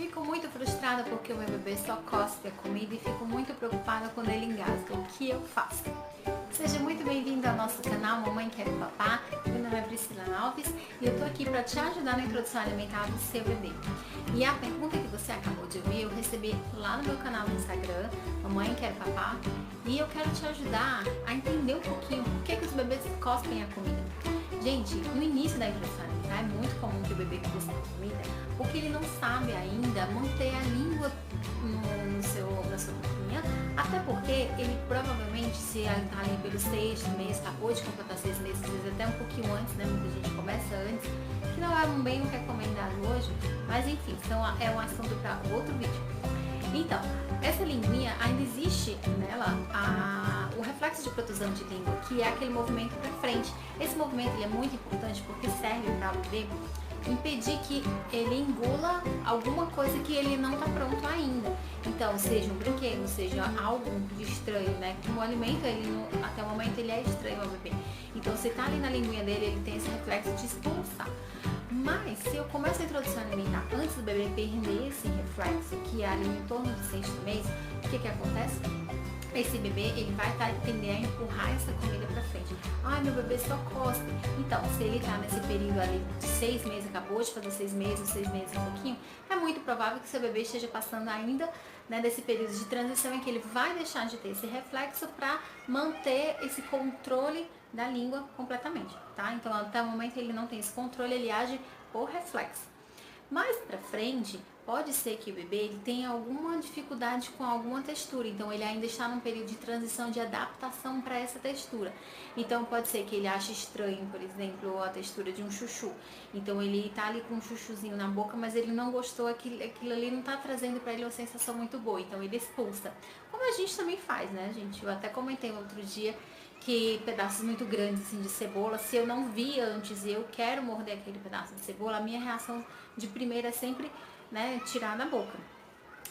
Fico muito frustrada porque o meu bebê só cospe a comida e fico muito preocupada quando ele engasga. O que eu faço? Seja muito bem-vindo ao nosso canal Mamãe Quer Papá. Meu nome é Priscila Alves e eu tô aqui para te ajudar na introdução alimentar do seu bebê. E a pergunta que você acabou de ouvir eu recebi lá no meu canal no Instagram, Mamãe Quer Papá, e eu quero te ajudar a entender um pouquinho por que os bebês cospem a comida. Gente, no início da introdução alimentar é muito comum que o bebê cuspa a comida porque ele não sabe ainda manter a língua na sua boquinha, até porque ele provavelmente, se ele está ali pelo 6º mês, acabou de completar 6 meses, às vezes até um pouquinho antes, né? Muita gente começa antes, que não é bem o recomendado hoje, mas enfim, é um assunto para outro vídeo. Então, essa linguinha ainda existe nela o reflexo de protusão de língua, que é aquele movimento para frente. Esse movimento ele é muito importante porque serve para o bebê impedir que ele engula alguma coisa que ele não está pronto ainda. Então, seja um brinquedo, seja algo de estranho, né? Como o alimento, até o momento ele é estranho ao bebê. Então, se está ali na linguinha dele, ele tem esse reflexo de expulsar. Mas, se eu começo a introdução alimentar antes do bebê perder esse reflexo, que é ali em torno do 6º mês, o que acontece? Esse bebê, ele vai tender a empurrar essa comida pra frente. Ai, meu bebê só cospe. Então, se ele tá nesse período ali de 6 meses, acabou de fazer 6 meses, 6 meses e um pouquinho, é muito provável que seu bebê esteja passando ainda, né, desse período de transição em que ele vai deixar de ter esse reflexo para manter esse controle da língua completamente, tá? Então, até o momento ele não tem esse controle, ele age por reflexo. Mais pra frente, pode ser que o bebê ele tenha alguma dificuldade com alguma textura, então ele ainda está num período de transição de adaptação para essa textura. Então pode ser que ele ache estranho, por exemplo, a textura de um chuchu. Então ele está ali com um chuchuzinho na boca, mas ele não gostou, aquilo ali não está trazendo para ele uma sensação muito boa, então ele expulsa. Como a gente também faz, né, gente? Eu até comentei outro dia que pedaços muito grandes assim, de cebola, se eu não vi antes e eu quero morder aquele pedaço de cebola, a minha reação de primeira é sempre, né, tirar da boca.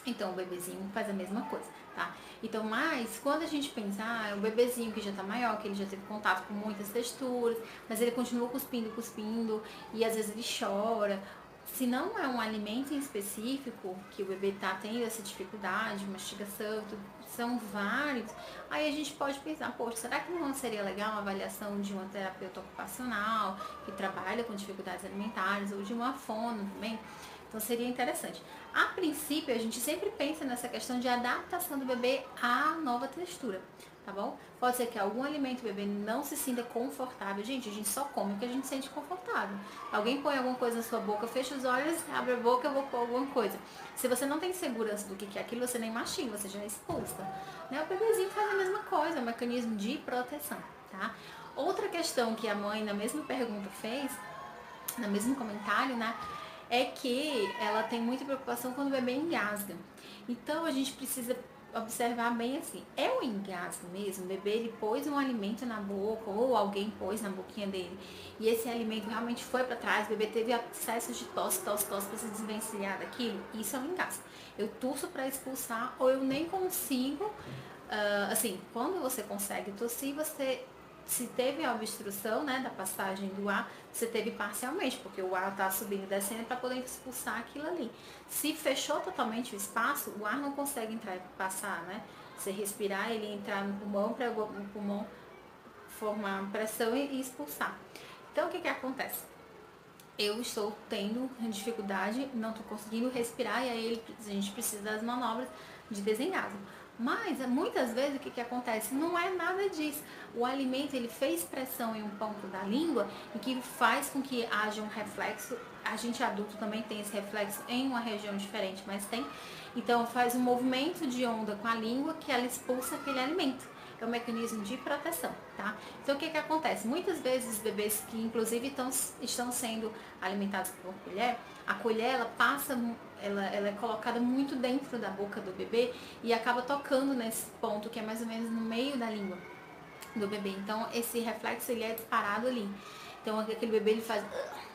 Então o bebezinho faz a mesma coisa, tá? Então, mas quando a gente pensa, é um bebezinho que já tá maior, que ele já teve contato com muitas texturas, mas ele continua cuspindo, e às vezes ele chora. Se não é um alimento em específico que o bebê tá tendo essa dificuldade, mastigação, são vários, aí a gente pode pensar, poxa, será que não seria legal uma avaliação de uma terapeuta ocupacional que trabalha com dificuldades alimentares ou de uma fono também? Então seria interessante. A princípio, a gente sempre pensa nessa questão de adaptação do bebê à nova textura, tá bom? Pode ser que algum alimento o bebê não se sinta confortável. Gente, a gente só come o que a gente sente confortável. Alguém põe alguma coisa na sua boca, fecha os olhos, abre a boca, eu vou pôr alguma coisa. Se você não tem segurança do que é aquilo, você nem mastiga, você já expulsa. Né? O bebezinho faz a mesma coisa, é um mecanismo de proteção, tá? Outra questão que a mãe, na mesma pergunta, fez, no mesmo comentário, né? É que ela tem muita preocupação quando o bebê engasga. Então a gente precisa observar bem assim, é o engasgo mesmo? O bebê ele pôs um alimento na boca ou alguém pôs na boquinha dele e esse alimento realmente foi para trás, o bebê teve acesso de tosse para se desvencilhar daquilo, isso é um engasgo. Eu torço para expulsar ou eu nem consigo, assim, quando você consegue tossir, se teve a obstrução, né, da passagem do ar, você teve parcialmente, porque o ar está subindo e descendo para poder expulsar aquilo ali. Se fechou totalmente o espaço, o ar não consegue entrar e passar, né? Você respirar, ele entrar no pulmão, para o pulmão formar pressão e expulsar. Então, o que acontece? Eu estou tendo dificuldade, não estou conseguindo respirar e aí a gente precisa das manobras de desengasgo. Mas muitas vezes o que acontece? Não é nada disso. O alimento ele fez pressão em um ponto da língua e que faz com que haja um reflexo. A gente adulto também tem esse reflexo em uma região diferente, mas tem. Então faz um movimento de onda com a língua que ela expulsa aquele alimento. É um mecanismo de proteção, tá? Então o que acontece? Muitas vezes os bebês que inclusive estão sendo alimentados por colher, a colher ela passa, ela é colocada muito dentro da boca do bebê e acaba tocando nesse ponto que é mais ou menos no meio da língua do bebê. Então esse reflexo ele é disparado ali. Então aquele bebê ele faz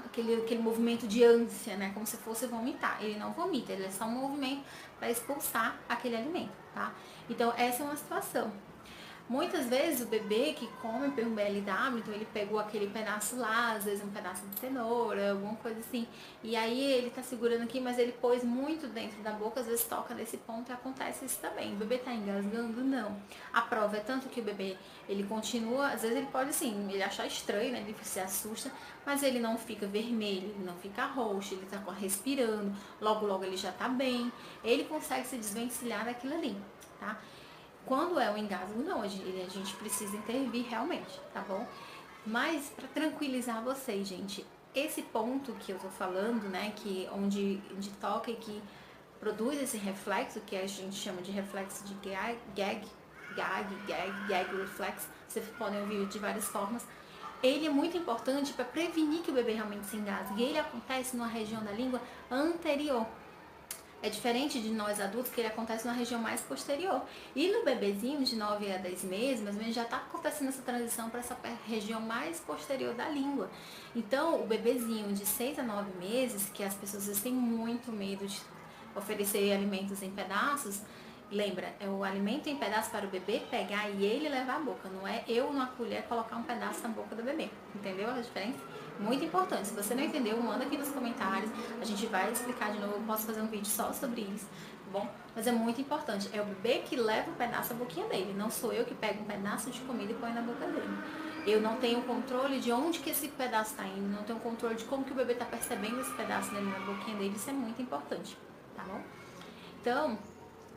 aquele movimento de ânsia, né? Como se fosse vomitar. Ele não vomita, ele é só um movimento para expulsar aquele alimento, tá? Então essa é uma situação. Muitas vezes o bebê que come um BLW, então ele pegou aquele pedaço lá, às vezes um pedaço de cenoura, alguma coisa assim, e aí ele tá segurando aqui, mas ele pôs muito dentro da boca, às vezes toca nesse ponto e acontece isso também. O bebê tá engasgando? Não. A prova é tanto que o bebê, ele continua, às vezes ele pode assim, ele achar estranho, né, ele se assusta, mas ele não fica vermelho, ele não fica roxo, ele tá respirando, logo logo ele já tá bem, ele consegue se desvencilhar daquilo ali, tá? Quando é o engasgo, não, a gente precisa intervir realmente, tá bom? Mas para tranquilizar vocês, gente, esse ponto que eu tô falando, né, que onde toca e que produz esse reflexo, que a gente chama de reflexo de gag reflex, vocês podem ouvir de várias formas. Ele é muito importante para prevenir que o bebê realmente se engasgue. E ele acontece numa região da língua anterior. É diferente de nós adultos, que ele acontece na região mais posterior. E no bebezinho de 9 a 10 meses, mais ou menos, já está acontecendo essa transição para essa região mais posterior da língua. Então, o bebezinho de 6 a 9 meses, que as pessoas têm muito medo de oferecer alimentos em pedaços, lembra, é o alimento em pedaços para o bebê pegar e ele levar à boca. Não é eu, numa colher, colocar um pedaço na boca do bebê. Entendeu a diferença? Muito importante. Se você não entendeu, manda aqui nos comentários. A gente vai explicar de novo. Eu posso fazer um vídeo só sobre isso, tá bom? Mas é muito importante. É o bebê que leva o pedaço à boquinha dele. Não sou eu que pego um pedaço de comida e põe na boca dele. Eu não tenho controle de onde que esse pedaço está indo. Não tenho controle de como que o bebê está percebendo esse pedaço dele na boquinha dele. Isso é muito importante, tá bom? Então,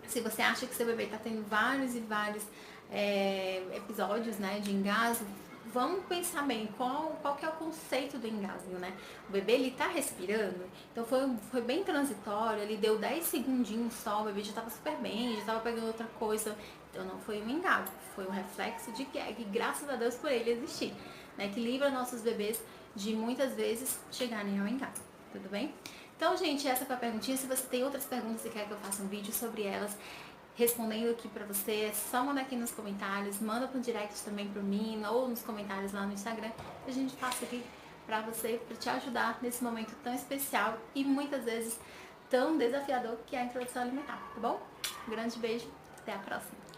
se você acha que seu bebê está tendo vários e vários episódios, né, de engasgo, vamos pensar bem qual que é o conceito do engasgo, né? O bebê, ele tá respirando, então foi bem transitório, ele deu 10 segundinhos só, o bebê já estava super bem, já estava pegando outra coisa, então não foi um engasgo, foi um reflexo de gag, e graças a Deus por ele existir, né? Que livra nossos bebês de muitas vezes chegarem ao engasgo, tudo bem? Então, gente, essa foi a perguntinha. Se você tem outras perguntas e quer que eu faça um vídeo sobre elas, respondendo aqui pra você, é só mandar aqui nos comentários, manda pro direct também pro mim, ou nos comentários lá no Instagram, que a gente passa aqui pra você, pra te ajudar nesse momento tão especial e muitas vezes tão desafiador que é a introdução alimentar, tá bom? Um grande beijo, até a próxima!